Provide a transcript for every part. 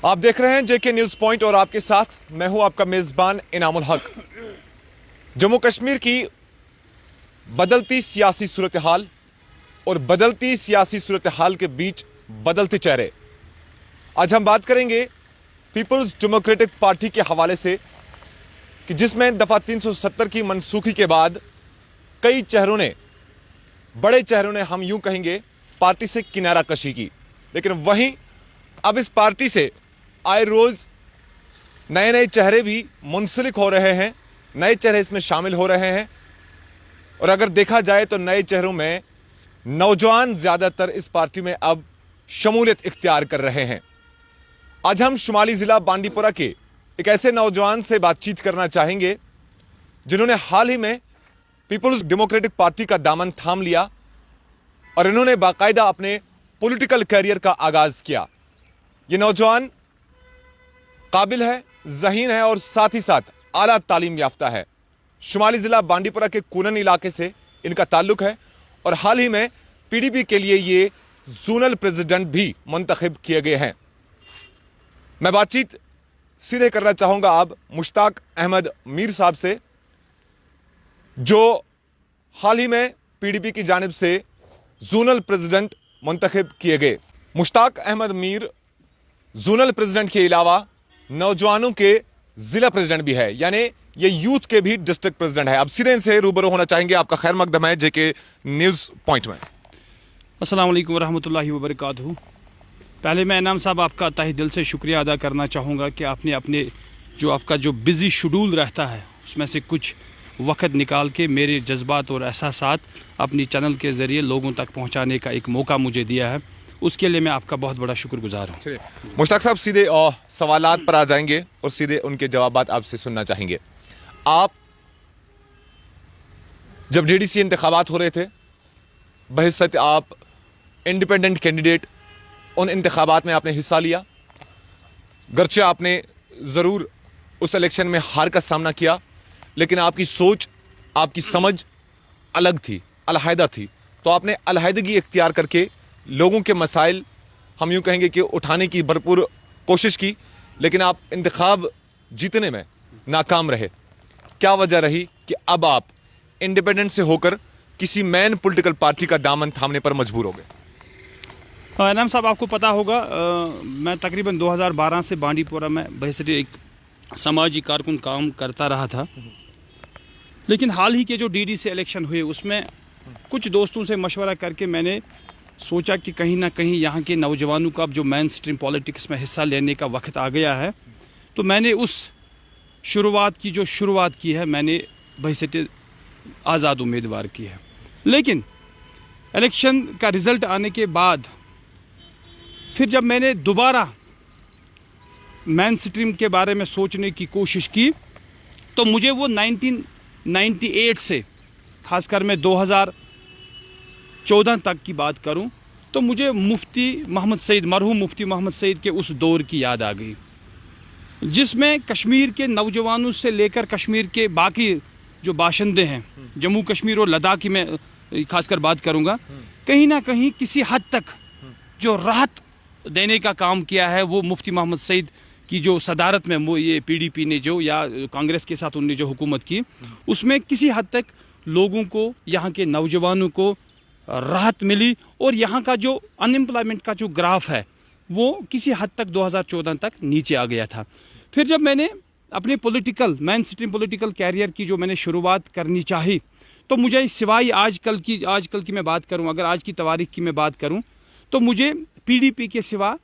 آپ دیکھ رہے ہیں JK نیوز پوائنٹ اور آپ کے ساتھ میں ہوں آپ کا میزبان انعام الحق۔ جموں کشمیر کی بدلتی سیاسی صورتحال اور بدلتی سیاسی صورتحال کے بیچ بدلتے چہرے۔ آج ہم بات کریں گے پیپلز ڈیموکریٹک پارٹی کے حوالے سے کہ جس میں دفعہ 370 کی منسوخی کے بعد کئی چہروں نے، بڑے چہروں نے، ہم یوں کہیں گے، پارٹی سے کنارہ کشی کی، لیکن وہیں اب اس پارٹی سے آئے روز نئے چہرے بھی منسلک ہو رہے ہیں، نئے چہرے اس میں شامل ہو رہے ہیں، اور اگر دیکھا جائے تو نئے چہروں میں نوجوان زیادہ تر اس پارٹی میں اب شمولیت اختیار کر رہے ہیں۔ آج ہم شمالی ضلع بانڈی پورہ کے ایک ایسے نوجوان سے بات چیت کرنا چاہیں گے جنہوں نے حال ہی میں پیپلز ڈیموکریٹک پارٹی کا دامن تھام لیا اور انہوں نے باقاعدہ اپنے پولیٹیکل کیریئر کا آغاز کیا۔ یہ نوجوان قابل ہے، ذہین ہے اور ساتھ ہی ساتھ اعلیٰ تعلیم یافتہ ہے۔ شمالی ضلع بانڈی پورہ کے کونن علاقے سے ان کا تعلق ہے اور حال ہی میں PDP کے لیے یہ زونل پریزیڈنٹ بھی منتخب کیے گئے ہیں۔ میں بات چیت سیدھے کرنا چاہوں گا اب مشتاق احمد میر صاحب سے، جو حال ہی میں PDP کی جانب سے زونل پریزیڈنٹ منتخب کیے گئے۔ مشتاق احمد میر زونل پریزیڈنٹ کے علاوہ نوجوانوں کے ضلع پریزیڈنٹ بھی ہے، یعنی یہ یوتھ کے بھی ڈسٹرکٹ پریزیڈنٹ ہے۔ اب سیدھے ان سے روبرو ہونا چاہیں گے۔ آپ کا خیر مقدم ہے JK نیوز پوائنٹ میں۔ السلام علیکم ورحمۃ اللہ وبرکاتہ۔ پہلے میں انعام صاحب آپ کا تہہ دل سے شکریہ ادا کرنا چاہوں گا کہ آپ نے اپنے آپ کا جو بزی شیڈول رہتا ہے اس میں سے کچھ وقت نکال کے میرے جذبات اور احساسات اپنی چینل کے ذریعے لوگوں تک پہنچانے کا ایک موقع مجھے دیا ہے، اس کے لیے میں آپ کا بہت بڑا شکر گزار ہوں۔ مشتاق صاحب سیدھے سوالات پر آ جائیں گے اور سیدھے ان کے جوابات آپ سے سننا چاہیں گے۔ آپ جب DDC انتخابات ہو رہے تھے، بحیثیت آپ انڈیپینڈنٹ کینڈیڈیٹ، ان انتخابات میں آپ نے حصہ لیا، گرچہ آپ نے ضرور اس الیکشن میں ہار کا سامنا کیا، لیکن آپ کی سوچ، آپ کی سمجھ الگ تھی، علیحدہ تھی، تو آپ نے علیحدگی اختیار کر کے لوگوں کے مسائل، ہم یوں کہیں گے کہ اٹھانے کی بھرپور کوشش کی، لیکن آپ انتخاب جیتنے میں ناکام رہے۔ کیا وجہ رہی کہ اب آپ انڈیپینڈنٹ سے ہو کر کسی مین پولیٹیکل پارٹی کا دامن تھامنے پر مجبور ہو گئے؟ انعام صاحب آپ کو پتہ ہوگا میں تقریباً 2012 سے بانڈی پورہ میں بحیثیت ایک سماجی کارکن کام کرتا رہا تھا، لیکن حال ہی کے جو DDC الیکشن ہوئے اس میں کچھ دوستوں سے مشورہ کر کے میں نے سوچا کہ کہیں نہ کہیں یہاں کے نوجوانوں کا جو مین سٹریم پالیٹکس میں حصہ لینے کا وقت آ گیا ہے، تو میں نے اس شروعات کی ہے، میں نے بحیثیت آزاد امیدوار کی ہے۔ لیکن الیکشن کا رزلٹ آنے کے بعد پھر جب میں نے دوبارہ مین سٹریم کے بارے میں سوچنے کی کوشش کی تو مجھے وہ 1998 سے خاص کر میں 2014 تک کی بات کروں تو مجھے مرحوم مفتی محمد سعید کے اس دور کی یاد آ گئی، جس میں کشمیر کے نوجوانوں سے لے کر کشمیر کے باقی جو باشندے ہیں، جموں کشمیر اور لداخ کی میں خاص کر بات کروں گا، کہیں نہ کہیں کسی حد تک جو راحت دینے کا کام کیا ہے وہ مفتی محمد سعید کی جو صدارت میں وہ یہ PDP نے جو یا کانگریس کے ساتھ ان نے جو حکومت کی، اس میں کسی حد تک لوگوں کو، یہاں کے نوجوانوں کو راحت ملی، اور یہاں کا جو ان امپلائمنٹ کا جو گراف ہے وہ کسی حد تک 2014 تک نیچے آ گیا تھا۔ پھر جب میں نے اپنے مین سٹریم پولیٹیکل کیریئر کی جو میں نے شروعات کرنی چاہی تو مجھے سوائے آج کل کی میں بات کروں، اگر آج کی تاریخ کی میں بات کروں تو مجھے PDP کے سوا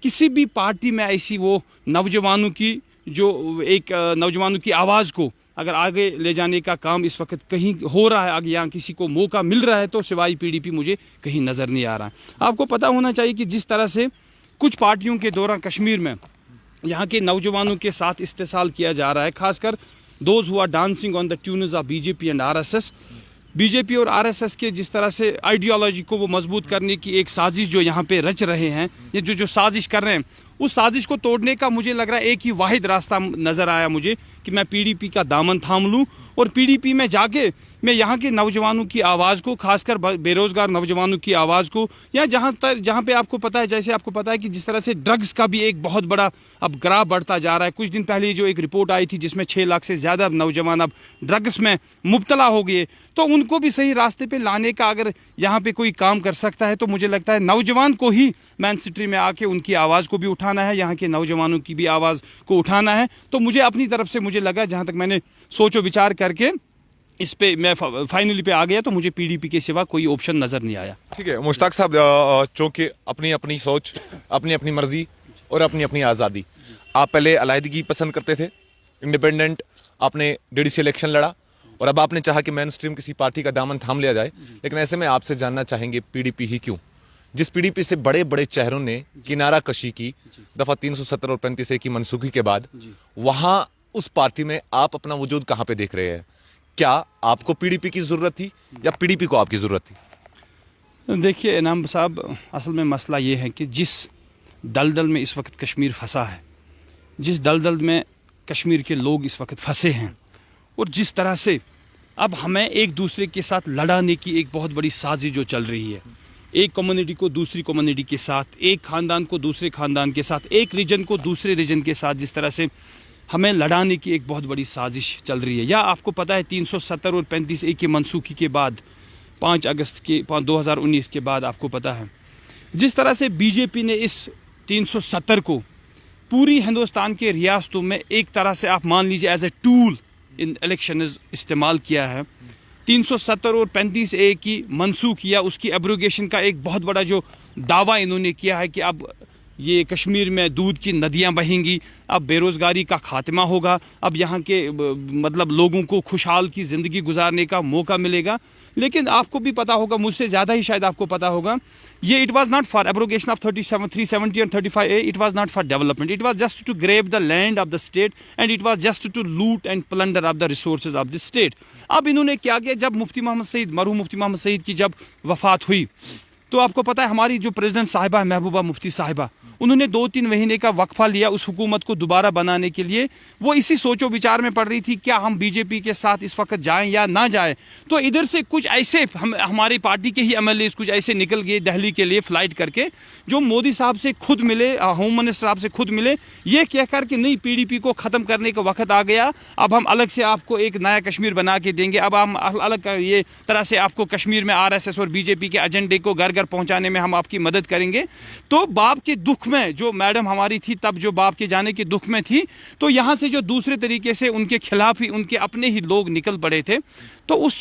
کسی بھی پارٹی میں ایسی وہ نوجوانوں کی آواز کو اگر آگے لے جانے کا کام اس وقت کہیں ہو رہا ہے، اگر یہاں کسی کو موقع مل رہا ہے تو سوائے PDP مجھے کہیں نظر نہیں آ رہا ہے۔ آپ کو پتہ ہونا چاہیے کہ جس طرح سے کچھ پارٹیوں کے دوران کشمیر میں یہاں کے نوجوانوں کے ساتھ استحصال کیا جا رہا ہے، خاص کر those who are dancing on the tunes of BJP and RSS، BJP اور RSS کے جس طرح سے آئیڈیالوجی کو وہ مضبوط کرنے کی ایک سازش جو یہاں پہ رچ رہے ہیں، یہ جو سازش کر رہے ہیں، اس سازش کو توڑنے کا مجھے لگ رہا ہے ایک ہی واحد راستہ نظر آیا مجھے کہ میں PDP کا دامن تھام لوں اور PDP میں جا کے मैं यहाँ के नौजवानों की आवाज़ को, खासकर बेरोज़गार नौजवानों की आवाज़ को, या जहाँ पे आपको पता है, जैसे आपको पता है कि जिस तरह से ड्रग्स का भी एक बहुत बड़ा अब ग्राफ बढ़ता जा रहा है। कुछ दिन पहले जो एक रिपोर्ट आई थी जिसमें 6 लाख से ज़्यादा नौजवान अब ड्रग्स में मुब्तला हो गए, तो उनको भी सही रास्ते पे लाने का अगर यहाँ पे कोई काम कर सकता है तो मुझे लगता है नौजवान को ही मैन सिटी में आके उनकी आवाज़ को भी उठाना है, यहाँ के नौजवानों की भी आवाज़ को उठाना है। तो मुझे अपनी तरफ से मुझे लगा, जहाँ तक मैंने सोचो विचार करके इस पे मैं फाइनली पे आ गया, तो मुझे पीडीपी के सिवा कोई ऑप्शन नज़र नहीं आया। ठीक है मुश्ताक साहब, चूँकि अपनी अपनी सोच, अपनी अपनी मर्जी और अपनी अपनी आज़ादी, आप पहले अलहदगी पसंद करते थे, इंडिपेंडेंट आपने डीडीसी इलेक्शन लड़ा, और अब आपने चाहा कि मेन स्ट्रीम किसी पार्टी का दामन थाम लिया जाए। लेकिन ऐसे में आपसे जानना चाहेंगे पीडीपी ही क्यों? जिस पीडीपी से बड़े बड़े चेहरों ने किनारा कशी की दफ़ा 370 और 35A की मनसूखी के बाद, वहाँ उस पार्टी में आप अपना वजूद कहाँ पे देख रहे हैं? क्या आपको पीडीपी की ज़रूरत थी या पीडीपी को आपकी ज़रूरत थी? देखिए इनाम साहब, असल में मसला ये है कि जिस दलदल में इस वक्त कश्मीर फंसा है, जिस दलदल में कश्मीर के लोग इस वक्त फंसे हैं, और जिस तरह से अब हमें एक दूसरे के साथ लड़ाने की एक बहुत बड़ी साजिश जो चल रही है, एक कम्युनिटी को दूसरी कम्युनिटी के साथ, एक ख़ानदान को दूसरे ख़ानदान के साथ, एक रीजन को दूसरे रीजन के साथ, जिस तरह से हमें लड़ाने की एक बहुत बड़ी साजिश चल रही है। या आपको पता है 370 और 35A की मनसूखी के बाद 5 अगस्त के 2019 के बाद आपको पता है जिस तरह से बीजेपी ने इस 370 को पूरी हिंदुस्तान के रियासतों में एक तरह से आप मान लीजिए as a tool in election इस्तेमाल किया है। 370 और 35A की मनसूख या उसकी एब्रोगेशन का एक बहुत बड़ा जो दावा इन्होंने किया है कि अब ये कश्मीर में दूध की नदियां बहेंगी, अब बेरोज़गारी का खात्मा होगा, अब यहाँ के मतलब लोगों को खुशहाल की ज़िंदगी गुजारने का मौका मिलेगा। लेकिन आपको भी पता होगा, मुझसे ज़्यादा ही शायद आपको पता होगा, ये it was not for abrogation of 370 और 35A, it was not for development, it was just to grab the land of the state and it was just to loot and plunder of the resources of the state. अब इन्होंने क्या किया, जब मुफ्ती मोहम्मद सईद, मरहूम मुफ्ती मोहम्मद सईद की जब वफ़ात हुई, तो आपको पता है हमारी जो प्रेसिडेंट साहिबा है, महबूबा मुफ्ती साहिबा, उन्होंने 2-3 महीने का वक्फा लिया उस हुकूमत को दोबारा बनाने के लिए। वो इसी सोचो विचार में पड़ रही थी क्या हम बीजेपी के साथ इस वक्त जाएं या ना जाएं। तो इधर से कुछ ऐसे हमारी पार्टी के ही एमएलए कुछ ऐसे निकल गए दिल्ली के लिए फ्लाइट करके, जो मोदी साहब से खुद मिले, होम मिनिस्टर साहब से खुद मिले, ये कहकर कि नहीं पीडीपी को ख़त्म करने का वक्त आ गया, अब हम अलग से आपको एक नया कश्मीर बना के देंगे, अब हम अलग ये तरह से आपको कश्मीर में आरएसएस और बीजेपी के एजेंडे को घर घर पहुंचाने में हम आपकी मदद करेंगे। तो बाप के दुख में जो मैडम हमारी थी तब, जो बाप के जाने के दुख में थी, तो यहाँ से जो दूसरे तरीके से उनके खिलाफ ही उनके अपने ही लोग निकल पड़े थे, तो उस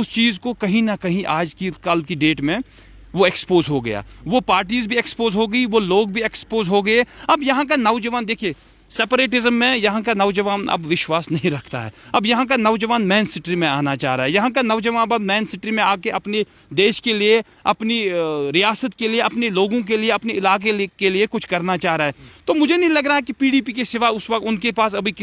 चीज़ को कहीं ना कहीं आज की कल की डेट में वो एक्सपोज हो गया, वो पार्टीज भी एक्सपोज हो गई, वो लोग भी एक्सपोज हो गए। अब यहाँ का नौजवान देखिए, सेपरेटिज्म में यहाँ का नौजवान अब विश्वास नहीं रखता है, अब यहाँ का नौजवान मेन सिटी में आना चाह रहा है, यहाँ का नौजवान अब मेन सिटी में आके अपने देश के लिए, अपनी रियासत के लिए, अपने लोगों के लिए, अपने इलाके के लिए कुछ करना चाह रहा है। तो मुझे नहीं लग रहा कि पीडीपी के सिवा उस वक्त उनके पास अभी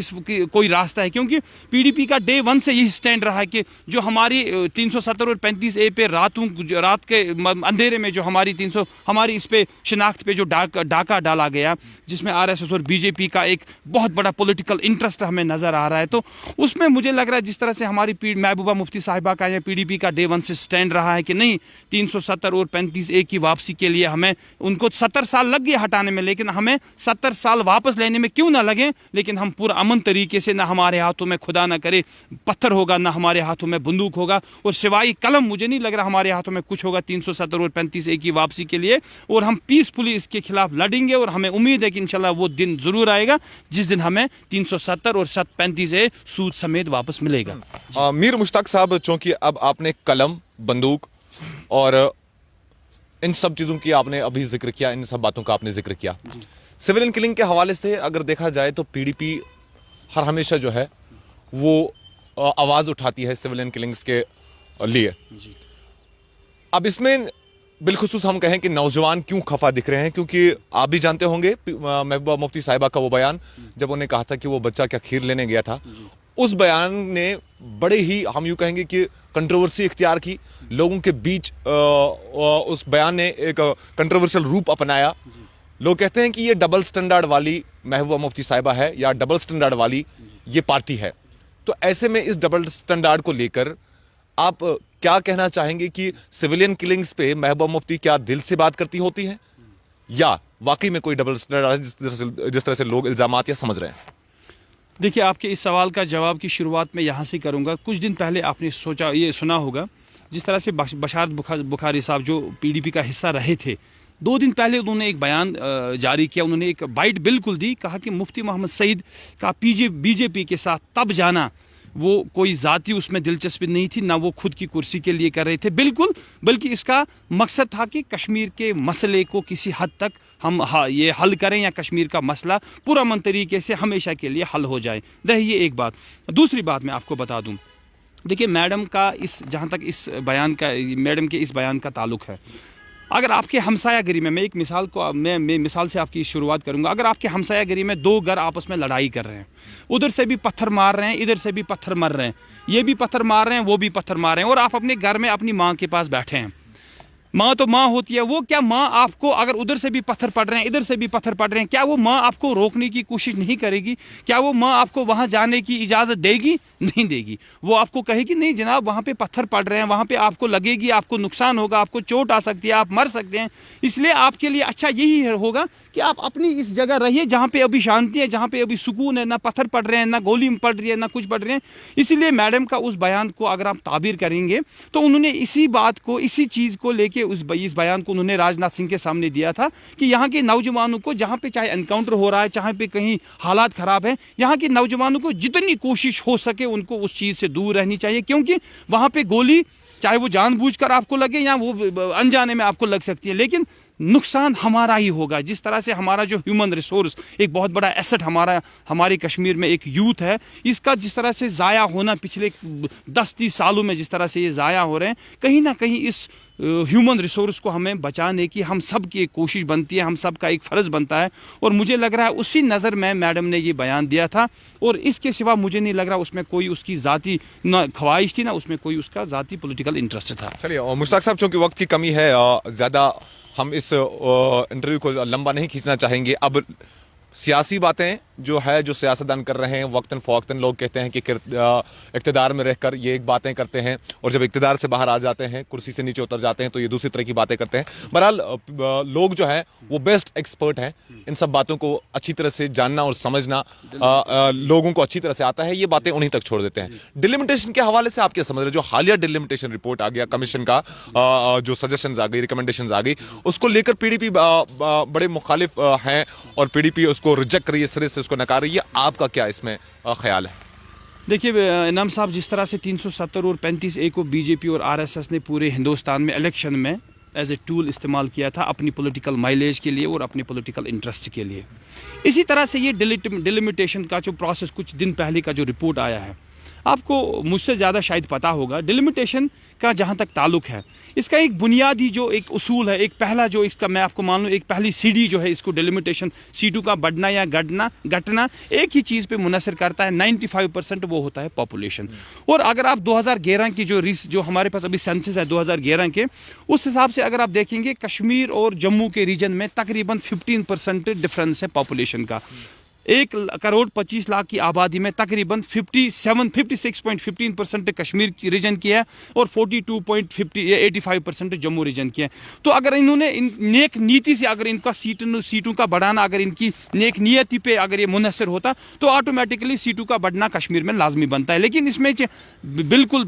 कोई रास्ता है, क्योंकि पीडीपी का डे 1 से यही स्टैंड रहा है कि जो हमारी 370 और 35A पे रात के अंधेरे में जो हमारी इस पे शिनाख्त पे जो डाका डाला गया, जिसमें आरएसएस और बीजेपी का एक बहुत बड़ा पॉलिटिकल इंटरेस्ट हमें नजर आ रहा है, तो उसमें मुझे लग रहा है जिस तरह से हमारी महबूबा मुफ्ती साहिबा का या पीडीपी का डे 1 से स्टैंड रहा है कि नहीं 370 और 35A की वापसी के लिए हमें, उनको 70 साल लग गए हटाने में, लेकिन हमें 70 साल वापस लेने में क्यों ना लगे, लेकिन हम पूरा अमन तरीके से, ना हमारे हाथों में खुदा ना करे पत्थर होगा, ना हमारे हाथों में बंदूक होगा, और सिवाय कलम मुझे नहीं लग रहा हमारे हाथों में कुछ होगा 370 और 35A की वापसी के लिए। और हम पीसफुली इसके खिलाफ लड़ेंगे, और हमें उम्मीद है कि इंशाल्लाह वो दिन जरूर आएगा जिस दिन हमें 370 और 35A सूद समेत वापस मिलेगा। मीर मुश्ताक साहब, चूंकि अब आपने कलम, बंदूक और इन सब चीज़ों की आपने अभी जिक्र किया, इन सब बातों का आपने जिक्र किया, सिविलियन किलिंग के हवाले से अगर देखा जाए तो पीडीपी हर हमेशा जो है वो आवाज़ उठाती है सिविलियन किलिंग्स के लिए। अब इसमें बिलखुसूस हम कहें कि नौजवान क्यों खफा दिख रहे हैं, क्योंकि आप भी जानते होंगे महबूबा मुफ्ती साहिबा का वो बयान, जब उन्हें कहा था कि वो बच्चा क्या खीर लेने गया था, उस बयान ने बड़े ही, हम यूँ कहेंगे कि कंट्रोवर्सी इख्तियार की लोगों के बीच। उस बयान ने एक कंट्रोवर्शियल रूप अपनाया। लोग कहते हैं कि ये डबल स्टैंडर्ड वाली महबूबा मुफ्ती साहिबा है या डबल स्टैंडर्ड वाली ये पार्टी है। तो ऐसे में इस डबल स्टैंडर्ड को लेकर آپ کیا کہنا چاہیں گے کہ سویلین کلنگز پہ محبوبہ مفتی کیا دل سے بات کرتی ہوتی ہیں یا واقعی میں کوئی ڈبل اسٹینڈرڈ ہے جس طرح سے لوگ الزامات یا سمجھ رہے ہیں؟ دیکھیے آپ کے اس سوال کا جواب کی شروعات میں یہاں سے کروں گا. کچھ دن پہلے آپ نے سنا ہوگا جس طرح سے بشارت بخاری صاحب جو PDP کا حصہ رہے تھے, 2 دن پہلے انہوں نے ایک بیان جاری کیا, انہوں نے ایک بائٹ بالکل دی, کہا کہ مفتی محمد سعید کا BJP کے ساتھ تب جانا وہ کوئی ذاتی اس میں دلچسپی نہیں تھی, نہ وہ خود کی کرسی کے لیے کر رہے تھے بالکل, بلکہ اس کا مقصد تھا کہ کشمیر کے مسئلے کو کسی حد تک ہم یہ حل کریں یا کشمیر کا مسئلہ پرامن طریقے سے ہمیشہ کے لیے حل ہو جائے. یہ ایک بات. دوسری بات میں آپ کو بتا دوں, دیکھیے میڈم کا جہاں تک میڈم کے اس بیان کا تعلق ہے, اگر آپ کے ہمسایہ گری میں ایک میں مثال سے آپ کی شروعات کروں گا, اگر آپ کے ہمسایہ گری میں 2 گھر آپس میں لڑائی کر رہے ہیں, ادھر سے بھی پتھر مار رہے ہیں, ادھر سے بھی پتھر مر رہے ہیں, یہ بھی پتھر مار رہے ہیں, وہ بھی پتھر مار رہے ہیں, اور آپ اپنے گھر میں اپنی ماں کے پاس بیٹھے ہیں. ماں تو ماں ہوتی ہے, وہ کیا ماں آپ کو اگر ادھر سے بھی پتھر پڑ رہے ہیں ادھر سے بھی پتھر پڑ رہے ہیں, کیا وہ ماں آپ کو روکنے کی کوشش نہیں کرے گی؟ کیا وہ ماں آپ کو وہاں جانے کی اجازت دے گی؟ نہیں دے گی. وہ آپ کو کہے گی نہیں جناب وہاں پہ پتھر پڑ رہے ہیں, وہاں پہ آپ کو لگے گی, آپ کو نقصان ہوگا, آپ کو چوٹ آ سکتی ہے, آپ مر سکتے ہیں, اس لیے آپ کے لیے اچھا یہی ہوگا کہ آپ اپنی اس جگہ رہیے جہاں پہ ابھی شانتی ہے, جہاں پہ ابھی سکون ہے, نہ پتھر پڑ رہے ہیں, نہ گولی پڑ رہی ہے, نہ کچھ پڑ رہے ہیں. اسی لیے میڈم کا اس بیان کو اگر آپ تعبیر کریں گے تو انہوں نے اسی بات کو, اسی چیز کو لے کے اس بیان کو انہوں نے راج ناتھ سنگھ کے سامنے دیا تھا کہ یہاں کے نوجوانوں کو, جہاں پہ چاہے انکاؤنٹر ہو رہا ہے, چاہے پہ کہیں حالات خراب ہیں, یہاں کے نوجوانوں کو جتنی کوشش ہو سکے ان کو اس چیز سے دور رہنی چاہیے, کیونکہ وہاں پہ گولی چاہے وہ جان بوجھ کر آپ کو لگے یا وہ انجانے میں آپ کو لگ سکتی ہے, لیکن نقصان ہمارا ہی ہوگا. جس طرح سے ہمارا جو ہیومن ریسورس ایک بہت بڑا ایسٹ ہمارے کشمیر میں ایک یوتھ ہے, اس کا جس طرح سے ضائع ہونا پچھلے 10-30 سالوں میں جس طرح سے یہ ضائع ہو رہے ہیں, کہیں نہ کہیں اس ہیومن ریسورس کو ہمیں بچانے کی ہم سب کی ایک کوشش بنتی ہے, ہم سب کا ایک فرض بنتا ہے. اور مجھے لگ رہا ہے اسی نظر میں میڈم نے یہ بیان دیا تھا, اور اس کے سوا مجھے نہیں لگ رہا اس میں کوئی اس کی ذاتی نہ خواہش تھی, نہ اس میں کوئی اس کا ذاتی پولیٹیکل انٹرسٹ تھا. چلیے مشتاق صاحب, چونکہ وقت کی کمی ہے, زیادہ ہم اس انٹرویو کو لمبا نہیں کھینچنا چاہیں گے. اب سیاسی باتیں جو ہے جو سیاستدان کر رہے ہیں, وقتاً فوقتاً لوگ کہتے ہیں کہ اقتدار میں رہ کر یہ ایک باتیں کرتے ہیں, اور جب اقتدار سے باہر آ جاتے ہیں, کرسی سے نیچے اتر جاتے ہیں, تو یہ دوسری طرح کی باتیں کرتے ہیں. بہرحال لوگ جو ہیں وہ بیسٹ ایکسپرٹ ہیں, ان سب باتوں کو اچھی طرح سے جاننا اور سمجھنا لوگوں کو اچھی طرح سے آتا ہے, یہ باتیں انہیں تک چھوڑ دیتے ہیں. ڈیلیمیٹیشن کے حوالے سے آپ کیا سمجھ رہے ہیں؟ جو حالیہ ڈیلیمیٹیشن رپورٹ آ گیا کمیشن کا, جو سجیشنز آ گئی, ریکمنڈیشنز آ گئی, اس کو لے کر PDP بڑے مخالف ہیں, اور PDP اس کو ریجیکٹ کر رہی ہے, سرے سے اس کو نکار رہی ہے. آپ کا کیا اس میں خیال ہے؟ دیکھیے انعام صاحب, جس طرح سے 370 اور 35A کو BJP اور RSS نے پورے ہندوستان میں الیکشن میں ایز اے ٹول استعمال کیا تھا اپنی پولیٹیکل مائلیج کے لیے اور اپنے پولیٹیکل انٹرسٹ کے لیے, اسی طرح سے یہ ڈیلیمیٹیشن کا جو پروسیس کچھ دن پہلے کا جو رپورٹ آیا ہے, آپ کو مجھ سے زیادہ شاید پتہ ہوگا. ڈیلیمیٹیشن کا جہاں تک تعلق ہے, اس کا ایک بنیادی جو ایک اصول ہے, ایک پہلا جو اس کا میں آپ کو مان لوں ایک پہلی سیڑھی جو ہے اس کو ڈیلیمیٹیشن سیٹوں کا بڑھنا یا گھٹنا ایک ہی چیز پہ منحصر کرتا ہے, 95% وہ ہوتا ہے پاپولیشن. اور اگر آپ 2011 کی جو ہمارے پاس ابھی سینسس ہے 2011 کے, اس حساب سے اگر آپ دیکھیں گے کشمیر اور جموں کے ریجن میں تقریباً 15% ڈفرینس ہے پاپولیشن کا. 1,25,00,000 کی آبادی میں تقریباً 56.15% کشمیر کی ریجن کی ہے, اور 42.85% جموں ریجن کی ہے. تو اگر انہوں نے نیک نیتی سے اگر ان کا سیٹوں کا بڑھانا, اگر ان کی نیک نیتی پہ اگر یہ منحصر ہوتا, تو آٹومیٹکلی سیٹوں کا بڑھنا کشمیر میں لازمی بنتا ہے. لیکن اس میں بالکل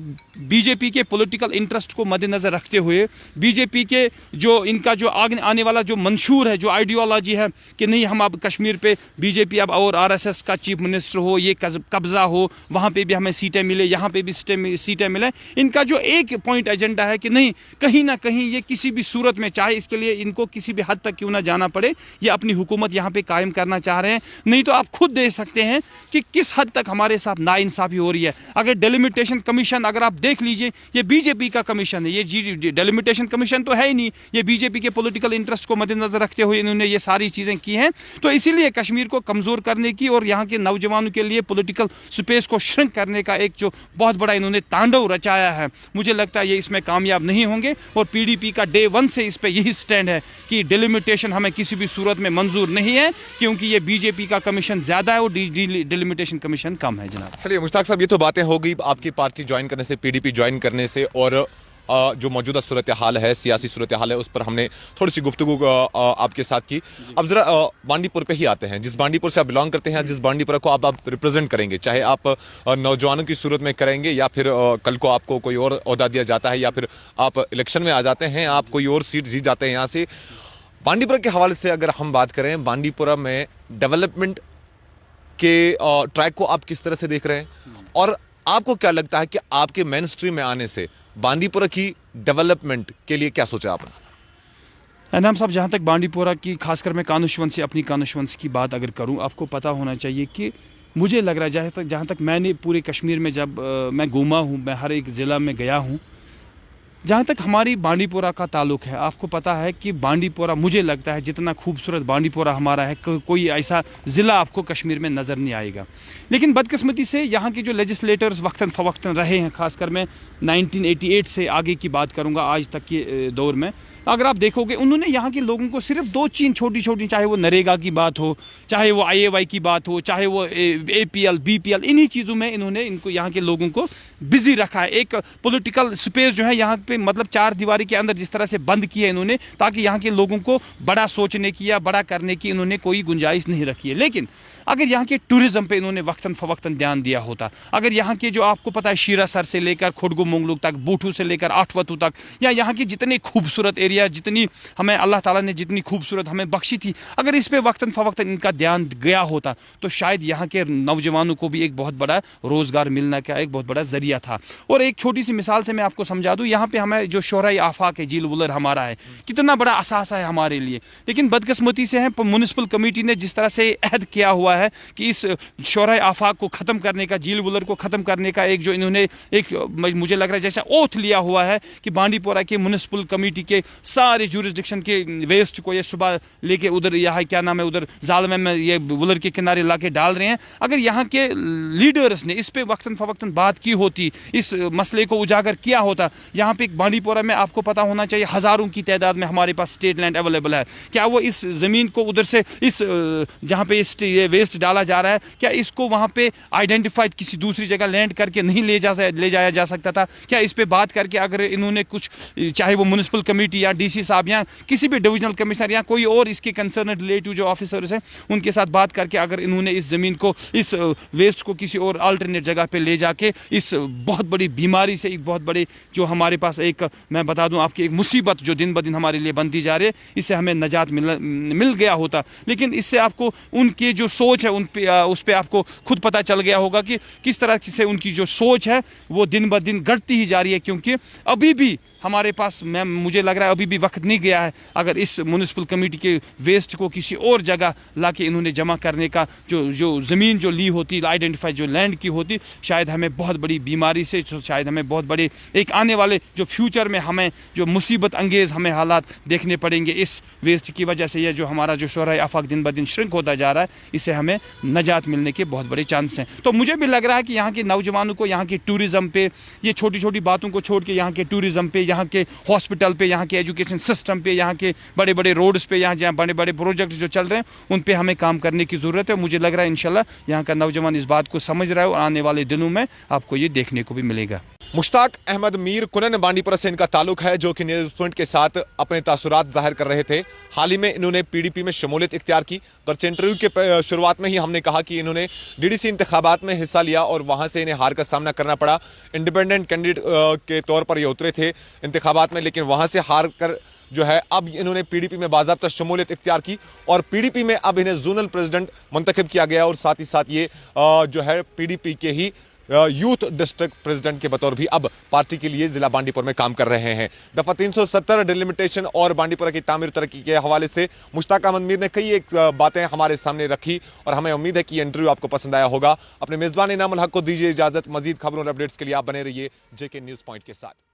BJP کے پولیٹیکل انٹرسٹ کو مد نظر رکھتے ہوئے, BJP کے جو ان کا جو آنے والا جو منشور ہے, جو آئیڈیالوجی ہے کہ نہیں ہم اب کشمیر پہ BJP اب اور RSS کا چیف منسٹر ہو, یہ قبضہ ہو, وہاں پہ بھی ہمیں سیٹیں ملے, یہاں پہ بھی سیٹیں ملیں, ان کا جو ایک پوائنٹ ایجنڈا ہے کہ نہیں کہیں نہ کہیں یہ کسی بھی صورت میں, چاہے اس کے لیے ان کو کسی بھی حد تک کیوں نہ جانا پڑے, یہ اپنی حکومت یہاں پہ قائم کرنا چاہ رہے ہیں. نہیں تو آپ خود دیکھ سکتے ہیں کہ کس حد تک ہمارے ساتھ ناانصافی ہو رہی ہے. اگر ڈیلیمیٹیشن کمیشن اگر آپ دیکھ لیجئے, یہ BJP کا کمیشن ہے, یہ ڈیلیمیٹیشن کمیشن تو ہے ہی نہیں, یہ BJP کے پولیٹیکل انٹرسٹ کو مد نظر رکھتے ہوئے انہوں نے یہ ساری چیزیں کی ہیں. تو اسی لیے کشمیر کو کمزور कमज़ोर करने की और यहाँ के नौजवानों के लिए पॉलिटिकल स्पेस को श्रिंक करने का एक जो बहुत बड़ा इन्होंने तांडव रचाया है, मुझे लगता है ये इसमें कामयाब नहीं होंगे। और पीडीपी का डे 1 से इस पे यही स्टैंड है कि डिलिमिटेशन हमें किसी भी सूरत में मंजूर नहीं है, क्योंकि ये बीजेपी का कमीशन ज़्यादा है और डिलिमिटेशन कमीशन कम है। जनाब चलिए मुश्ताक साहब, ये तो बातें हो गई आपकी पार्टी ज्वाइन करने से, पीडीपी ज्वाइन करने से, और जो मौजूदा सूरत हाल है, सियासी सूरत हाल है, उस पर हमने थोड़ी सी गुफ्तगू आपके साथ की। अब ज़रा बांडीपुर पे ही आते हैं। जिस बांडीपुर से आप बिलोंग करते हैं, जिस बांडीपुर को आप रिप्रेजेंट करेंगे, चाहे आप नौजवानों की सूरत में करेंगे या फिर कल को आपको कोई और ओहदा दिया जाता है या फिर आप इलेक्शन में आ जाते हैं, आप कोई और सीट जीत जाते हैं यहाँ से, बांडीपुरा के हवाले से अगर हम बात करें, बांडीपुरा में डेवलपमेंट के ट्रैक को आप किस तरह से देख रहे हैं, और आपको क्या लगता है कि आपके मेन स्ट्रीम में आने से बांडीपुरा की डेवलपमेंट के लिए क्या सोचा आपने? एनाम साहब, जहाँ तक बांडीपुरा की खासकर मैं कॉन्स्टिट्यूंसी, अपनी कॉन्स्टिट्यूंसी की बात अगर करूँ, आपको पता होना चाहिए कि मुझे लग रहा है जहाँ तक मैंने पूरे कश्मीर में जब मैं घूमा हूँ, मैं हर एक ज़िला में गया हूँ, जहाँ तक हमारी बांडीपुरा का ताल्लुक है, आपको पता है कि बांडीपुरा, मुझे लगता है जितना खूबसूरत बांडीपुरा हमारा है, कोई ऐसा ज़िला आपको कश्मीर में नज़र नहीं आएगा। लेकिन बदकिस्मती से यहाँ के जो लेजिस्लेटर्स वक्तन फ़वक्तन रहे हैं, खासकर मैं 1988 से आगे की बात करूँगा, आज तक के दौर में अगर आप देखोगे, उन्होंने यहाँ के लोगों को सिर्फ 2 छोटी छोटी, चाहे वो नरेगा की बात हो, चाहे वो IAY की बात हो, चाहे वो APL BPL, इन्हीं चीज़ों में इन्होंने इनको यहाँ के लोगों को बिजी रखा है। एक पॉलिटिकल स्पेस जो है यहाँ पे, मतलब 4 दीवारी के अंदर जिस तरह से बंद किया इन्होंने, ताकि यहाँ के लोगों को बड़ा सोचने की या बड़ा करने की इन्होंने कोई गुंजाइश नहीं रखी है। लेकिन अगर यहाँ के टूरिज़्म पे इन्होंने वक्तन फ़वक्तन ध्यान दिया होता, अगर यहाँ के जो आपको पता है शीरा सर से लेकर खुडगु मुंगलुक तक, बूठू से लेकर आठवतू तक, या यहाँ की जितने खूबसूरत एरिया, जितनी हमें अल्लाह ताला ने जितनी खूबसूरत हमें बख्शी थी, अगर इस पे वक्तन फ़वक्तन इनका ध्यान गया होता तो शायद यहाँ के नौजवानों को भी एक बहुत बड़ा रोज़गार मिलने का एक बहुत बड़ा ज़रिया था। और एक छोटी सी मिसाल से मैं आपको समझा दूँ, यहाँ पे हमें जो शोराई आफाक है, झील वुलर हमारा है, कितना बड़ा असासा है हमारे लिए, लेकिन बदकिस्मती से है म्युनिसिपल कमेटी ने जिस तरह से अहद किया हुआ है कि इस शोराई आफाक को ख़त्म करने का, झील वुलर को ख़त्म करने का एक जो इन्होंने एक, मुझे लग रहा है जैसा ओथ लिया हुआ है कि बांडीपुरा के म्युनिसिपल कमेटी के सारे जुरिस्डिक्शन के वेस्ट को ये सुबह लेके उधर, यहाँ क्या नाम है, उधर जालमे में ये वुलर के किनारे ला के डाल रहे हैं। अगर यहाँ के लीडर्स ने इस पे वक्तन फ़वक्तन बात की होती, इस मसले को उजागर किया होता, यहाँ पे बांडीपुरा में आपको पता होना चाहिए हज़ारों की तादाद में हमारे पास स्टेट लैंड अवेलेबल है। क्या वो इस ज़मीन को उधर से इस जहाँ पे ये वेस्ट डाला जा रहा है, क्या इसको वहाँ पे आइडेंटिफाइड किसी दूसरी जगह लैंड करके नहीं ले जाया जा सकता था? क्या इस पे बात करके अगर इन्होंने कुछ, चाहे वो म्युनिसिपल कमेटी या DC साहब या किसी भी डिविजनल कमिश्नर या कोई और इसके कंसर्न रिलेटिव जो ऑफिसर्स हैं, उनके साथ बात करके अगर इन्होंने इस ज़मीन को, इस वेस्ट को किसी और अल्टरनेट जगह पे ले जाके इस बहुत बड़ी बीमारी से, एक बहुत बड़े जो हमारे पास एक, मैं बता दूं आपकी, एक मुसीबत जो दिन ब दिन हमारे लिए बनती जा रही है, इससे हमें नजात मिल गया होता। लेकिन इससे आपको उनकी जो सोच है उस पे आपको खुद पता चल गया होगा कि किस तरह से उनकी जो सोच है वो दिन ब दिन घटती ही जा रही है, क्योंकि अभी भी हमारे पास, मुझे लग रहा है अभी भी वक्त नहीं गया है, अगर इस म्युनिसिपल कमेटी के वेस्ट को किसी और जगह लाके इन्होंने जमा करने का, जो ज़मीन जो ली होती, आइडेंटिफाइड जो लैंड की होती, शायद हमें बहुत बड़ी बीमारी से, शायद हमें बहुत बड़े एक आने वाले जो फ्यूचर में हमें जो मुसीबत अंगेज़ हमें हालात देखने पड़ेंगे इस वेस्ट की वजह से। यह जो हमारा जो शोराई आफाक दिन ब दिन श्रिंक होता जा रहा है, इससे हमें नजात मिलने के बहुत बड़े चांस हैं। तो मुझे भी लग रहा है कि यहाँ के नौजवानों को यहाँ के टूरिज़्म पे, ये छोटी छोटी बातों को छोड़ के यहाँ के टूरिज़्म पे, यहाँ के हॉस्पिटल पे, यहाँ के एजुकेशन सिस्टम पे, यहाँ के बड़े बड़े रोड्स पे, यहाँ जहाँ बड़े बड़े प्रोजेक्ट जो चल रहे हैं, उन पे हमें काम करने की ज़रूरत है। मुझे लग रहा है इंशाल्लाह यहाँ का नौजवान इस बात को समझ रहा है और आने वाले दिनों में आपको ये देखने को भी मिलेगा। मुश्ताक अहमद मीर कुनन बांडीपुरा से इनका ताल्लुक है, जो कि न्यूज़ पॉइंट के साथ अपने तासुरात जाहिर कर रहे थे। हाल ही में इन्होंने PDP में शमूलियत इख्तियार की। गर्चे इंटरव्यू के शुरुआत में ही हमने कहा कि इन्होंने DDC इंतखाबात में हिस्सा लिया और वहाँ से इन्हें हार का सामना करना पड़ा। इंडिपेंडेंट कैंडिडेट के तौर पर ये उतरे थे इंतखाबात में, लेकिन वहाँ से हार कर जो है अब इन्होंने PDP में बाज़ाब्ता शमूलियत इख्तियार की और PDP में अब इन्हें जोनल प्रेसिडेंट मुंतखब किया गया और साथ ही साथ ये जो है PDP के ही यूथ डिस्ट्रिक्ट प्रेसिडेंट के बतौर भी अब पार्टी के लिए जिला बांडीपुर में काम कर रहे हैं। दफ़ा 370 डिलिमिटेशन और बांडीपुरा की तामीर तरक्की के हवाले से मुश्ताक अहमद मीर ने कई एक बातें हमारे सामने रखी और हमें उम्मीद है कि ये इंटरव्यू आपको पसंद आया होगा। अपने मेज़बान इनामुल हक को दीजिए इजाज़त। मजीद खबरों और अपडेट्स के लिए आप बने रहिए JK न्यूज़ पॉइंट के साथ।